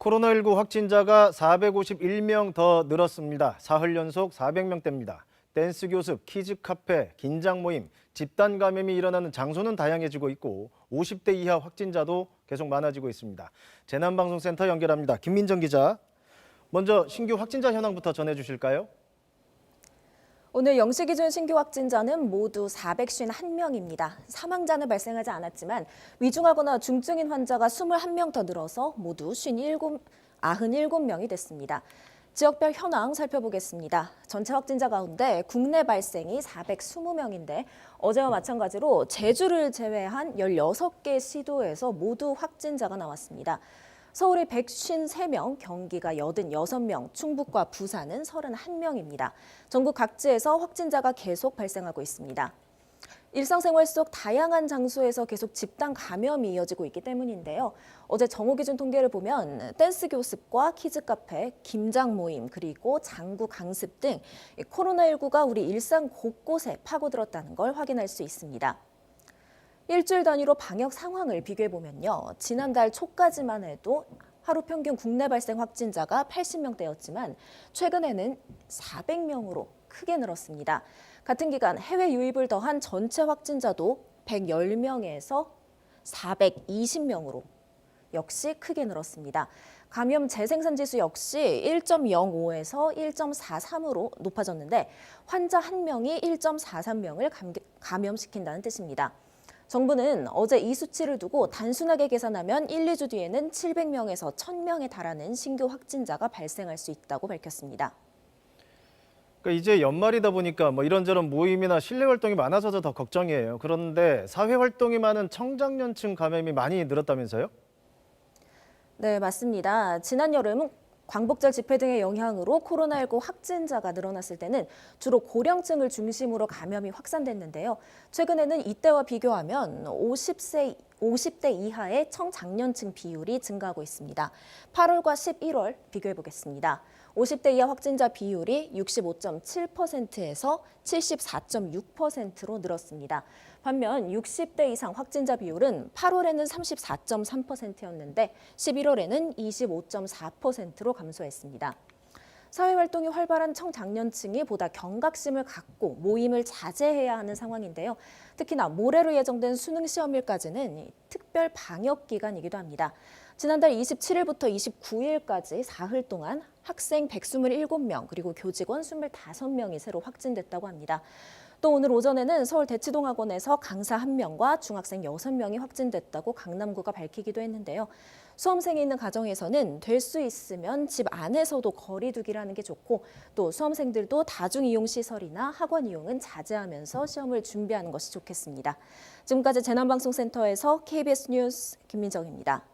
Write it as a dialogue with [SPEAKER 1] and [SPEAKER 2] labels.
[SPEAKER 1] 코로나19 확진자가 451명 더 늘었습니다. 사흘 연속 400명대입니다. 댄스 교습, 키즈 카페, 긴장 모임, 집단 감염이 일어나는 장소는 다양해지고 있고 50대 이하 확진자도 계속 많아지고 있습니다. 재난방송센터 연결합니다. 김민정 기자. 먼저 신규 확진자 현황부터 전해주실까요?
[SPEAKER 2] 오늘 0시 기준 신규 확진자는 모두 451명입니다. 사망자는 발생하지 않았지만 위중하거나 중증인 환자가 21명 더 늘어서 모두 97명이 됐습니다. 지역별 현황 살펴보겠습니다. 전체 확진자 가운데 국내 발생이 420명인데 어제와 마찬가지로 제주를 제외한 16개 시도에서 모두 확진자가 나왔습니다. 서울이 153명, 경기가 86명, 충북과 부산은 31명입니다. 전국 각지에서 확진자가 계속 발생하고 있습니다. 일상생활 속 다양한 장소에서 계속 집단 감염이 이어지고 있기 때문인데요. 어제 정오 기준 통계를 보면 댄스 교습과 키즈 카페, 김장 모임, 그리고 장구 강습 등 코로나19가 우리 일상 곳곳에 파고들었다는 걸 확인할 수 있습니다. 일주일 단위로 방역 상황을 비교해보면요. 지난달 초까지만 해도 하루 평균 국내 발생 확진자가 80명대였지만 최근에는 400명으로 크게 늘었습니다. 같은 기간 해외 유입을 더한 전체 확진자도 110명에서 420명으로 역시 크게 늘었습니다. 감염 재생산 지수 역시 1.05에서 1.43으로 높아졌는데 환자 1명이 1.43명을 감염시킨다는 뜻입니다. 정부는 어제 이 수치를 두고 단순하게 계산하면 1, 2주 뒤에는 700명에서 1000명에 달하는 신규 확진자가 발생할 수 있다고 밝혔습니다.
[SPEAKER 1] 그러니까 이제 연말이다 보니까 이런저런 모임이나 실내 활동이 많아져서 더 걱정이에요. 그런데 사회 활동이 많은 청장년층 감염이 많이 늘었다면서요?
[SPEAKER 2] 네, 맞습니다. 지난 여름 광복절 집회 등의 영향으로 코로나19 확진자가 늘어났을 때는 주로 고령층을 중심으로 감염이 확산됐는데요. 최근에는 이때와 비교하면 50대 이하의 청장년층 비율이 증가하고 있습니다. 8월과 11월 비교해 보겠습니다. 50대 이하 확진자 비율이 65.7%에서 74.6%로 늘었습니다. 반면 60대 이상 확진자 비율은 8월에는 34.3%였는데 11월에는 25.4%로 감소했습니다. 사회활동이 활발한 청장년층이 보다 경각심을 갖고 모임을 자제해야 하는 상황인데요. 특히나 모레로 예정된 수능 시험일까지는 특별 방역 기간이기도 합니다. 지난달 27일부터 29일까지 사흘 동안 학생 127명 그리고 교직원 25명이 새로 확진됐다고 합니다. 또 오늘 오전에는 서울 대치동학원에서 강사 1명과 중학생 6명이 확진됐다고 강남구가 밝히기도 했는데요. 수험생이 있는 가정에서는 될 수 있으면 집 안에서도 거리 두기를 하는 게 좋고 또 수험생들도 다중이용시설이나 학원 이용은 자제하면서 시험을 준비하는 것이 좋겠습니다. 지금까지 재난방송센터에서 KBS 뉴스 김민정입니다.